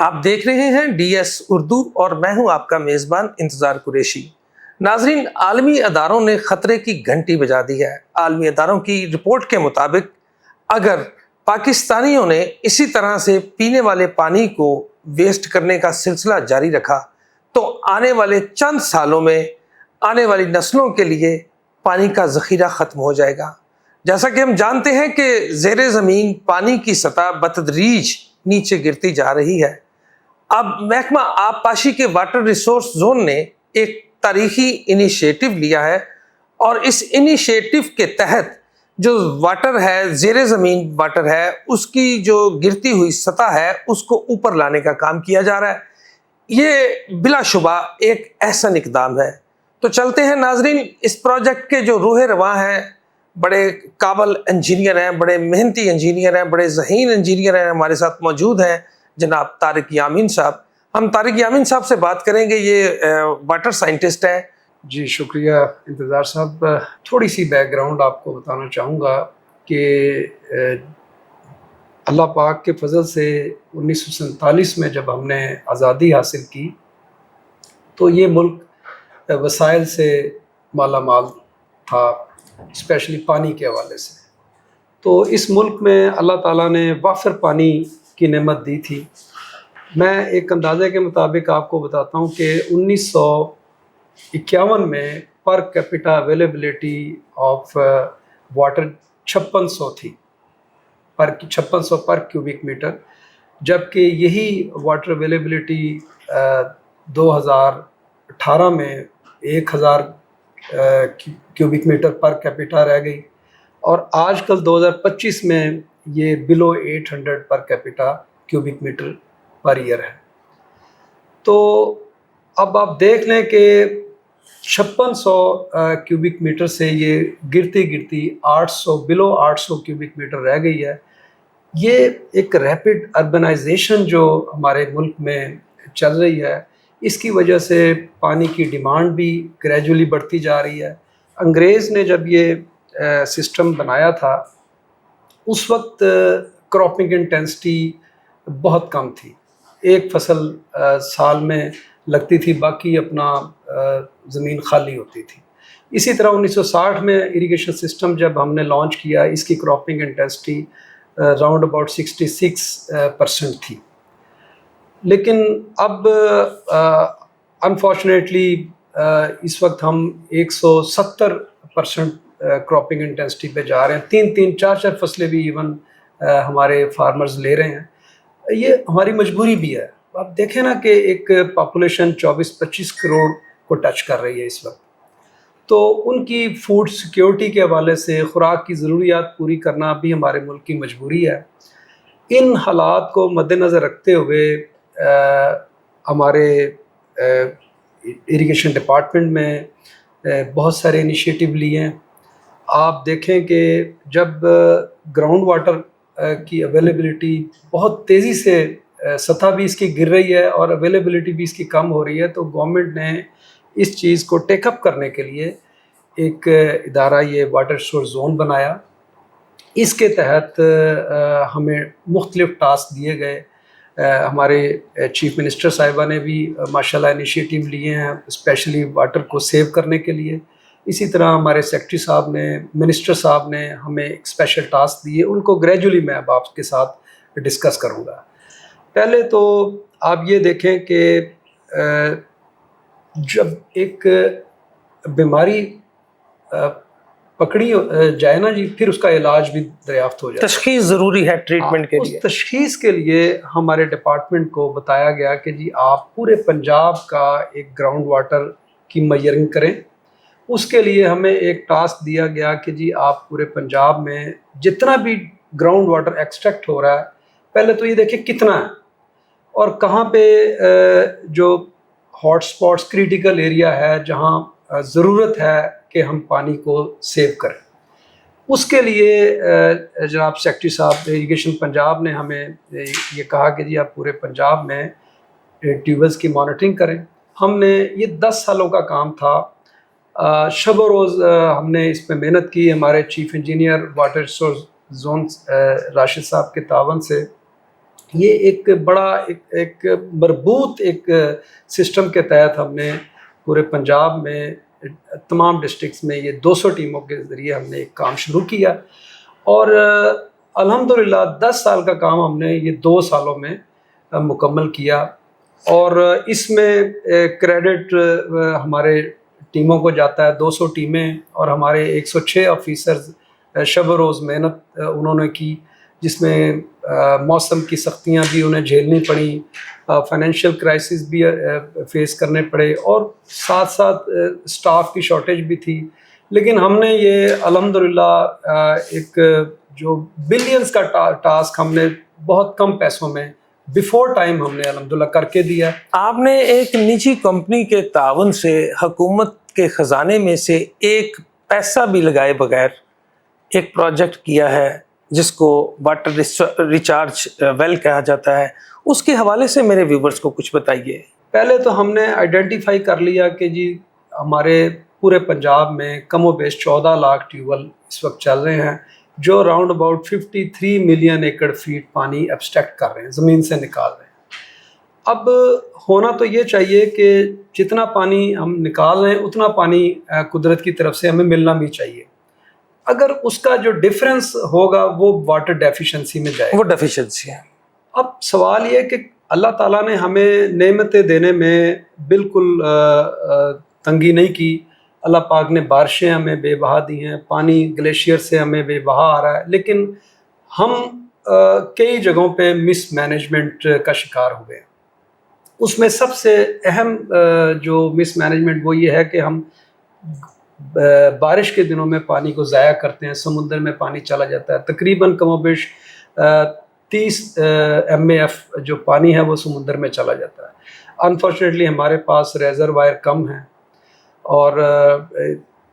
آپ دیکھ رہے ہیں ڈی ایس اردو اور میں ہوں آپ کا میزبان انتظار قریشی۔ ناظرین، عالمی اداروں نے خطرے کی گھنٹی بجا دی ہے۔ عالمی اداروں کی رپورٹ کے مطابق اگر پاکستانیوں نے اسی طرح سے پینے والے پانی کو ویسٹ کرنے کا سلسلہ جاری رکھا تو آنے والے چند سالوں میں آنے والی نسلوں کے لیے پانی کا ذخیرہ ختم ہو جائے گا۔ جیسا کہ ہم جانتے ہیں کہ زیر زمین پانی کی سطح بتدریج نیچے گرتی جا رہی ہے۔ اب محکمہ آب پاشی کے واٹر ریسورس زون نے ایک تاریخی انیشیٹو لیا ہے اور اس انیشیٹو کے تحت جو واٹر ہے، زیر زمین واٹر ہے، اس کی جو گرتی ہوئی سطح ہے اس کو اوپر لانے کا کام کیا جا رہا ہے۔ یہ بلا شبہ ایک احسن اقدام ہے۔ تو چلتے ہیں ناظرین، اس پروجیکٹ کے جو روح رواں ہیں، بڑے قابل انجینئر ہیں، بڑے محنتی انجینئر ہیں، بڑے ذہین انجینئر ہیں، ہمارے ساتھ موجود ہیں جناب طارق یامین صاحب۔ ہم طارق یامین صاحب سے بات کریں گے، یہ واٹر سائنٹسٹ ہیں۔ جی شکریہ انتظار صاحب۔ تھوڑی سی بیک گراؤنڈ آپ کو بتانا چاہوں گا کہ اللہ پاک کے فضل سے 1947 میں جب ہم نے آزادی حاصل کی تو یہ ملک وسائل سے مالا مال تھا، اسپیشلی پانی کے حوالے سے۔ تو اس ملک میں اللہ تعالیٰ نے وافر پانی کی نعمت دی تھی۔ میں ایک اندازے کے مطابق آپ کو بتاتا ہوں کہ 1951 میں per capita availability of water 5600 تھی، 5600 پر کیوبک میٹر، جبکہ یہی واٹر اویلیبلٹی 2018 میں 1000 کیوبک میٹر پر کیپیٹا رہ گئی، اور آج کل 2025 میں یہ below 800 per capita cubic metre per year ہے۔ تو اب آپ دیکھ لیں کہ 5600 کیوبک میٹر سے یہ گرتی گرتی 800 بلو 800 کیوبک میٹر رہ گئی ہے۔ یہ ایک ریپڈ اربنائزیشن جو ہمارے ملک میں چل رہی ہے، اس کی وجہ سے پانی کی ڈیمانڈ بھی گریجولی بڑھتی جا رہی ہے۔ انگریز نے جب یہ سسٹم بنایا تھا اس وقت کراپنگ انٹینسٹی بہت کم تھی، ایک فصل سال میں لگتی تھی، باقی اپنا زمین خالی ہوتی تھی۔ اسی طرح 1960 میں اریگیشن سسٹم جب ہم نے لانچ کیا، اس کی کراپنگ انٹینسٹی راؤنڈ اباؤٹ 66% تھی، لیکن اب انفارچونیٹلی اس وقت ہم 170% کراپنگ انٹینسٹی پہ جا رہے ہیں۔ 3 4 فصلیں بھی ایون ہمارے فارمرز لے رہے ہیں۔ یہ ہماری مجبوری بھی ہے۔ آپ دیکھیں نا کہ ایک پاپولیشن 24-25 کروڑ کو ٹچ کر رہی ہے اس وقت، تو ان کی فوڈ سیکیورٹی کے حوالے سے خوراک کی ضروریات پوری کرنا بھی ہمارے ملک کی مجبوری ہے۔ ان حالات کو مد نظر رکھتے ہوئے ہمارے اریگیشن ڈپارٹمنٹ میں بہت سارے انیشیٹو لیے ہیں۔ آپ دیکھیں کہ جب گراؤنڈ واٹر کی اویلیبلٹی بہت تیزی سے سطح بھی اس کی گر رہی ہے اور اویلیبلٹی بھی اس کی کم ہو رہی ہے، تو گورنمنٹ نے اس چیز کو ٹیک اپ کرنے کے لیے ایک ادارہ یہ واٹر ریسورس زون بنایا۔ اس کے تحت ہمیں مختلف ٹاسک دیے گئے۔ ہمارے چیف منسٹر صاحبہ نے بھی ماشاءاللہ انیشیٹو لیے ہیں اسپیشلی واٹر کو سیو کرنے کے لیے۔ اسی طرح ہمارے سیکرٹری صاحب نے، منسٹر صاحب نے ہمیں ایک اسپیشل ٹاسک دیے، ان کو گریجولی میں اب آپ کے ساتھ ڈسکس کروں گا۔ پہلے تو آپ یہ دیکھیں کہ جب ایک بیماری پکڑی جائے نا جی، پھر اس کا علاج بھی دریافت ہو جائے۔ تشخیص ضروری ہے ٹریٹمنٹ کے لیے۔ اس تشخیص کے لیے ہمارے ڈپارٹمنٹ کو بتایا گیا کہ جی آپ پورے پنجاب کا ایک گراؤنڈ واٹر کی میئرنگ کریں۔ اس کے لیے ہمیں ایک ٹاسک دیا گیا کہ جی آپ پورے پنجاب میں جتنا بھی گراؤنڈ واٹر ایکسٹریکٹ ہو رہا ہے، پہلے تو یہ دیکھیں کتنا ہے اور کہاں پہ جو ہاٹ سپاٹس کریٹیکل ایریا ہے جہاں ضرورت ہے کہ ہم پانی کو سیو کریں۔ اس کے لیے جناب سیکرٹری صاحب اریگیشن پنجاب نے ہمیں یہ کہا کہ جی آپ پورے پنجاب میں ٹیوبویلز کی مانیٹرنگ کریں۔ ہم نے یہ 10 سالوں کا کام تھا، شب و روز ہم نے اس پہ محنت کی۔ ہمارے chief engineer water resource zone Rashid صاحب کے تعاون سے یہ ایک بڑا ایک مربوط ایک سسٹم کے تحت ہم نے پورے پنجاب میں تمام ڈسٹرکٹس میں یہ 200 ٹیموں کے ذریعے ہم نے ایک کام شروع کیا، اور الحمدللہ 10 سال کا کام ہم نے یہ 2 سالوں میں مکمل کیا، اور اس میں کریڈٹ ہمارے ٹیموں کو جاتا ہے، 200 ٹیمیں اور ہمارے 106 آفیسرز شب و روز محنت انہوں نے کی، جس میں موسم کی سختیاں بھی انہیں جھیلنی پڑیں، فائنینشیل کرائسس بھی فیس کرنے پڑے، اور ساتھ ساتھ سٹاف کی شارٹیج بھی تھی، لیکن ہم نے یہ الحمدللہ ایک جو بلینز کا ٹاسک ہم نے بہت کم پیسوں میں بیفور ٹائم ہم نے الحمدللہ کر کے دیا۔ آپ نے ایک نجی کمپنی کے تعاون سے حکومت کے خزانے میں سے ایک پیسہ بھی لگائے بغیر ایک پروجیکٹ کیا ہے جس کو واٹر ریچارج ویل کہا جاتا ہے، اس کے حوالے سے میرے ویورز کو کچھ بتائیے۔ پہلے تو ہم نے آئیڈینٹیفائی کر لیا کہ جی ہمارے پورے پنجاب میں کم و بیش 14 لاکھ ٹیوب ویل اس وقت چل رہے ہیں، جو round about 53 million acre feet پانی ایبسٹریکٹ کر رہے ہیں، زمین سے نکال رہے ہیں۔ اب ہونا تو یہ چاہیے کہ جتنا پانی ہم نکال رہے ہیں اتنا پانی قدرت کی طرف سے ہمیں ملنا بھی چاہیے، اگر اس کا جو ڈفرینس ہوگا وہ واٹر ڈیفیشنسی میں جائے گا، وہ ڈیفیشنسی ہے۔ اب سوال یہ کہ اللہ تعالیٰ نے ہمیں نعمتیں دینے میں بالکل تنگی نہیں کی، اللہ پاک نے بارشیں ہمیں بے بہا دی ہیں، پانی گلیشیئر سے ہمیں بے بہا آ رہا ہے، لیکن ہم کئی جگہوں پہ مس مینجمنٹ کا شکار ہوئے ہیں۔ اس میں سب سے اہم جو مس مینجمنٹ وہ یہ ہے کہ ہم بارش کے دنوں میں پانی کو ضائع کرتے ہیں، سمندر میں پانی چلا جاتا ہے، تقریباً کم و بیش 30 MAF جو پانی ہے وہ سمندر میں چلا جاتا ہے۔ انفارچونیٹلی ہمارے پاس ریزروائر کم ہیں اور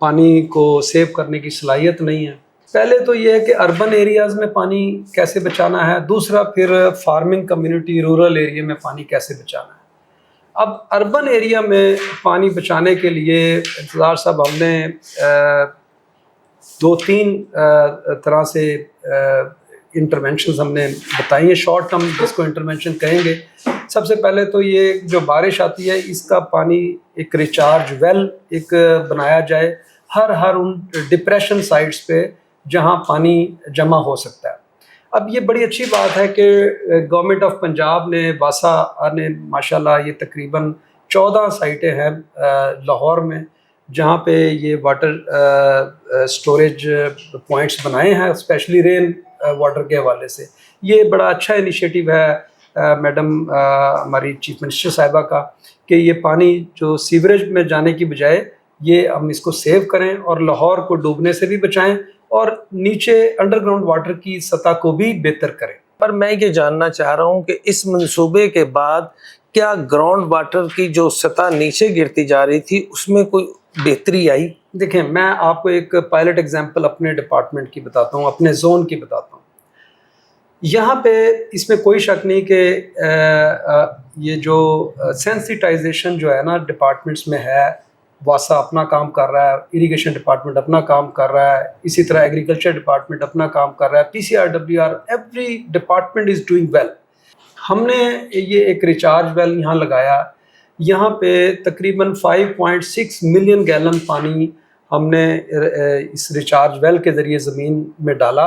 پانی کو سیو کرنے کی صلاحیت نہیں ہے۔ پہلے تو یہ ہے کہ اربن ایریاز میں پانی کیسے بچانا ہے، دوسرا پھر فارمنگ کمیونٹی رورل ایریا میں پانی کیسے بچانا ہے۔ اب اربن ایریا میں پانی بچانے کے لیے انتظار صاحب ہم نے 2-3 طرح سے انٹرونشنز ہم نے بتائی ہیں، شارٹ ٹرم جس کو انٹرونشن کہیں گے۔ سب سے پہلے تو یہ جو بارش آتی ہے اس کا پانی ایک ریچارج ویل ایک بنایا جائے ہر ان ڈپریشن سائٹس پہ جہاں پانی جمع ہو سکتا ہے۔ اب یہ بڑی اچھی بات ہے کہ گورنمنٹ آف پنجاب نے واسا نے ماشاءاللہ یہ تقریباً 14 سائٹیں ہیں لاہور میں جہاں پہ یہ واٹر سٹوریج پوائنٹس بنائے ہیں، اسپیشلی رین واٹر کے حوالے سے۔ یہ بڑا اچھا انیشیٹو ہے میڈم ہماری چیف منسٹر صاحبہ کا کہ یہ پانی جو سیوریج میں جانے کی بجائے یہ ہم اس کو سیو کریں اور لاہور کو ڈوبنے سے بھی بچائیں اور نیچے انڈر گراؤنڈ واٹر کی سطح کو بھی بہتر کریں۔ پر میں یہ جاننا چاہ رہا ہوں کہ اس منصوبے کے بعد کیا گراؤنڈ واٹر کی جو سطح نیچے گرتی جا رہی تھی اس میں کوئی بہتری آئی؟ دیکھیں میں آپ کو ایک پائلٹ ایگزامپل اپنے ڈپارٹمنٹ کی بتاتا ہوں، اپنے زون کی بتاتا ہوں۔ یہاں پہ اس میں کوئی شک نہیں کہ یہ جو سینسٹائزیشن جو ہے نا ڈپارٹمنٹس میں ہے، واسا اپنا کام کر رہا ہے، اریگیشن ڈپارٹمنٹ اپنا کام کر رہا ہے، اسی طرح ایگریکلچر ڈپارٹمنٹ اپنا کام کر رہا ہے، PCRWR every department is doing well. ہم نے یہ ایک ریچارج ویل یہاں لگایا، یہاں پہ تقریباً 5.6 ملین گیلن پانی ہم نے اس ریچارج ویل کے ذریعے زمین میں ڈالا،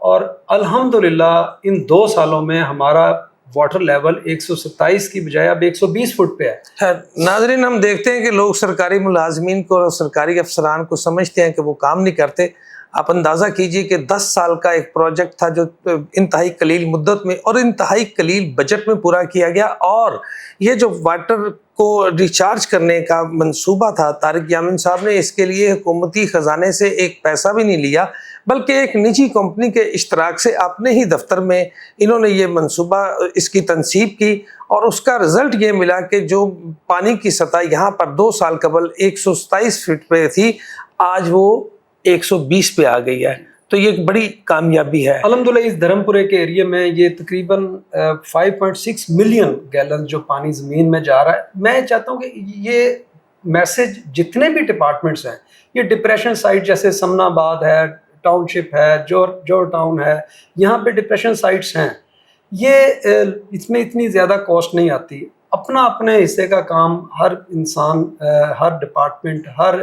اور الحمدللہ ان 2 سالوں میں ہمارا واٹر لیول 127 کی بجائے اب 120 فٹ پہ ہے۔ ناظرین ہم دیکھتے ہیں کہ لوگ سرکاری ملازمین کو اور سرکاری افسران کو سمجھتے ہیں کہ وہ کام نہیں کرتے۔ آپ اندازہ کیجئے کہ 10 سال کا ایک پروجیکٹ تھا جو انتہائی قلیل مدت میں اور انتہائی قلیل بجٹ میں پورا کیا گیا، اور یہ جو واٹر کو ریچارج کرنے کا منصوبہ تھا، طارق یامین صاحب نے اس کے لیے حکومتی خزانے سے ایک پیسہ بھی نہیں لیا بلکہ ایک نجی کمپنی کے اشتراک سے اپنے ہی دفتر میں انہوں نے یہ منصوبہ اس کی تنصیب کی، اور اس کا رزلٹ یہ ملا کہ جو پانی کی سطح یہاں پر 2 سال قبل 127 فٹ پہ تھی آج وہ 120 پہ آ گئی ہے، تو یہ ایک بڑی کامیابی ہے۔ الحمدللہ اس دھرمپورے کے ایریے میں یہ تقریباً 5.6 ملین گیلن جو پانی زمین میں جا رہا ہے۔ میں چاہتا ہوں کہ یہ میسج جتنے بھی ڈپارٹمنٹس ہیں، یہ ڈپریشن سائٹ جیسے سمنا آباد ہے، ٹاؤن شپ ہے، جور ٹاؤن ہے، یہاں پہ ڈپریشن سائٹس ہیں، یہ اس میں اتنی زیادہ کاسٹ نہیں آتی. اپنا اپنے حصے کا کام ہر انسان، ہر ڈپارٹمنٹ، ہر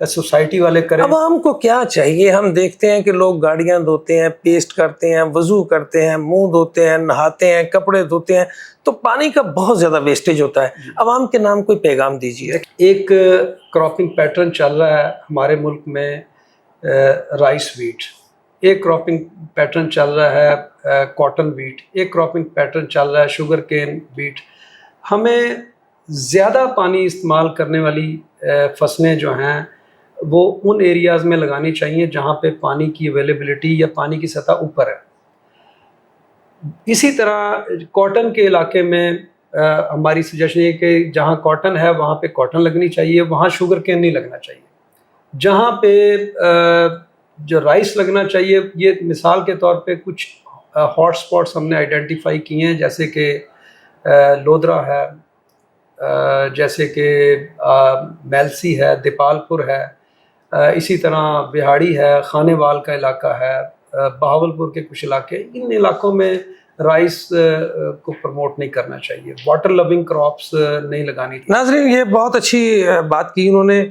سوسائٹی والے کریں. عوام کو کیا چاہیے؟ ہم دیکھتے ہیں کہ لوگ گاڑیاں دھوتے ہیں، پیسٹ کرتے ہیں، وضو کرتے ہیں، منہ دھوتے ہیں، نہاتے ہیں، کپڑے دھوتے ہیں، تو پانی کا بہت زیادہ ویسٹیج ہوتا ہے. عوام کے نام کوئی پیغام دیجیے. ایک کراپنگ پیٹرن چل رہا ہے ہمارے ملک میں رائس ویٹ، ایک کراپنگ پیٹرن چل رہا ہے کاٹن ویٹ، ایک کراپنگ پیٹرن چل رہا ہے شوگر کین ویٹ. ہمیں زیادہ پانی استعمال کرنے والی فصلیں جو ہیں وہ ان ایریاز میں لگانی چاہیے جہاں پہ پانی کی اویلیبلٹی یا پانی کی سطح اوپر ہے. اسی طرح کاٹن کے علاقے میں ہماری سجیشن یہ کہ جہاں کاٹن ہے وہاں پہ کاٹن لگنی چاہیے، وہاں شوگر کین نہیں لگنا چاہیے. جہاں پہ جو رائس لگنا چاہیے، یہ مثال کے طور پہ کچھ ہاٹ سپاٹس ہم نے آئیڈینٹیفائی کیے ہیں، جیسے کہ لودرا ہے، جیسے کہ میلسی ہے، دیپال پور ہے، اسی طرح بہاڑی ہے، خانے وال کا علاقہ ہے، بہاولپور کے کچھ علاقے. ان علاقوں میں رائس کو پروموٹ نہیں کرنا چاہیے، واٹر لونگ کراپس نہیں لگانی. ناظرین، یہ بہت اچھی بات کی انہوں نے.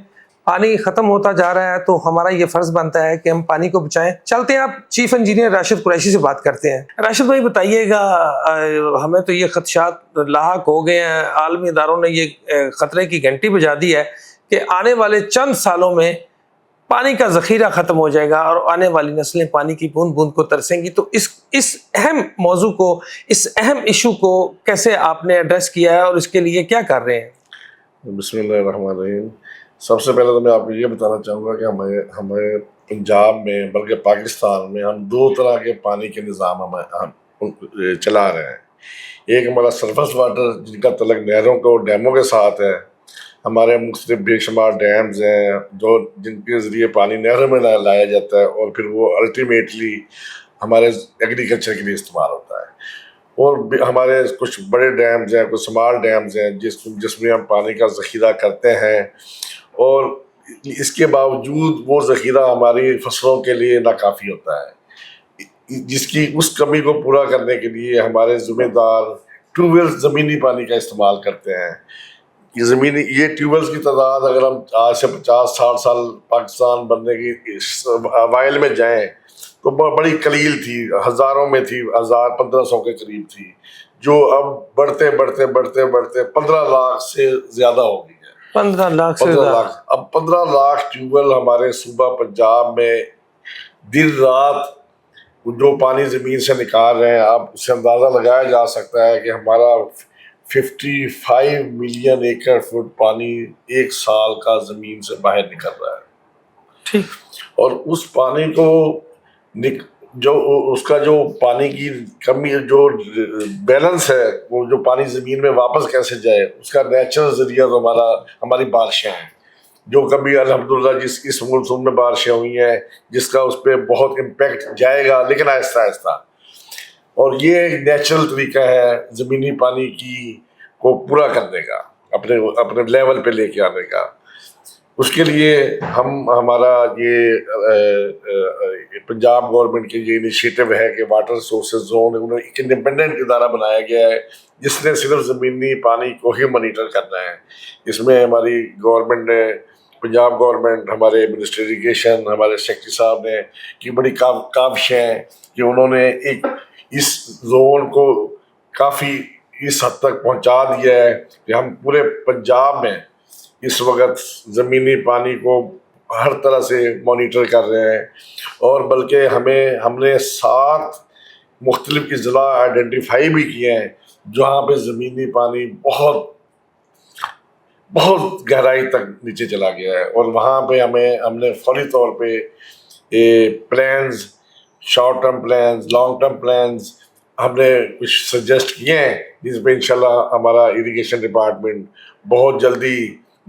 پانی ختم ہوتا جا رہا ہے تو ہمارا یہ فرض بنتا ہے کہ ہم پانی کو بچائیں. چلتے ہیں، آپ چیف انجینئر راشد قریشی سے بات کرتے ہیں. راشد بھائی بتائیے گا، ہمیں تو یہ خدشات لاحق ہو گئے ہیں، عالمی اداروں نے یہ خطرے کی گھنٹی بجا دی ہے کہ آنے والے چند سالوں میں پانی کا ذخیرہ ختم ہو جائے گا اور آنے والی نسلیں پانی کی بوند بوند کو ترسیں گی. تو اس اہم موضوع کو، اس اہم ایشو کو کیسے آپ نے ایڈریس کیا ہے اور اس کے لیے کیا کر رہے ہیں؟ بسم اللہ الرحمن الرحیم. سب سے پہلے تو میں آپ کو یہ بتانا چاہوں گا کہ ہمارے پنجاب میں بلکہ پاکستان میں ہم دو طرح کے پانی کے نظام ہم چلا رہے ہیں. ایک ہمارا سرفس واٹر جن کا تعلق نہروں کو ڈیموں کے ساتھ ہے. ہمارے مختلف بے شمار ڈیمز ہیں جن کے ذریعے پانی نہروں میں لایا جاتا ہے اور پھر وہ الٹیمیٹلی ہمارے ایگریکلچر کے لیے استعمال ہوتا ہے. اور ہمارے کچھ بڑے ڈیمز ہیں، کچھ اسمال ڈیمز ہیں جس میں ہم پانی کا ذخیرہ کرتے ہیں، اور اس کے باوجود وہ ذخیرہ ہماری فصلوں کے لیے ناکافی ہوتا ہے. جس کی اس کمی کو پورا کرنے کے لیے ہمارے ذمہ دار ٹیوب ویل زمینی پانی کا استعمال کرتے ہیں. یہ ٹیوب ویلز کی تعداد اگر ہم آج سے 50-60 سال پاکستان بننے کی اوائل میں جائیں تو بڑی قلیل تھی، ہزاروں میں تھی، 1500 کے قریب تھی، جو اب بڑھتے بڑھتے بڑھتے بڑھتے 15 لاکھ سے زیادہ ہو گئی ہے. 15 لاکھ. اب 15 لاکھ ٹیوب ویل ہمارے صوبہ پنجاب میں دن رات جو پانی زمین سے نکال رہے ہیں. اب اس سے اندازہ لگایا جا سکتا ہے کہ ہمارا 55 ملین ایکڑ فٹ پانی ایک سال کا زمین سے باہر نکل رہا ہے. ٹھیک. اور اس پانی کو اس کا جو پانی کی کمی، جو بیلنس ہے، وہ جو پانی زمین میں واپس کیسے جائے، اس کا نیچرل ذریعہ تو ہماری بارشیں ہیں، جو کبھی الحمدللہ اس مونسون میں بارشیں ہوئی ہیں جس کا اس پہ بہت امپیکٹ جائے گا، لیکن آہستہ آہستہ. اور یہ ایک نیچرل طریقہ ہے زمینی پانی کو پورا کرنے کا، اپنے لیول پہ لے کے آنے کا. اس کے لیے ہمارا یہ پنجاب گورنمنٹ کی یہ انیشیٹو ہے کہ واٹر ریسورسز زون، انہوں نے ایک انڈیپینڈنٹ ادارہ بنایا گیا ہے جس نے صرف زمینی پانی کو ہی مانیٹر کرنا ہے. اس میں ہماری گورنمنٹ نے، پنجاب گورنمنٹ، ہمارے منسٹر اریگیشن، ہمارے سیکٹری صاحب نے کی بڑی کاوشیں ہیں کہ انہوں نے اس زون کو کافی اس حد تک پہنچا دیا ہے کہ ہم پورے پنجاب میں اس وقت زمینی پانی کو ہر طرح سے مانیٹر کر رہے ہیں. اور بلکہ ہم نے 7 مختلف اضلاع آئیڈینٹیفائی بھی کیے ہیں جہاں پہ زمینی پانی بہت بہت گہرائی تک نیچے چلا گیا ہے. اور وہاں پہ ہم نے فوری طور پہ plans, short term plans, long term plans ہم نے کچھ سجیسٹ کیے ہیں، جس پہ انشاءاللہ ہمارا اریگیشن ڈپارٹمنٹ بہت جلدی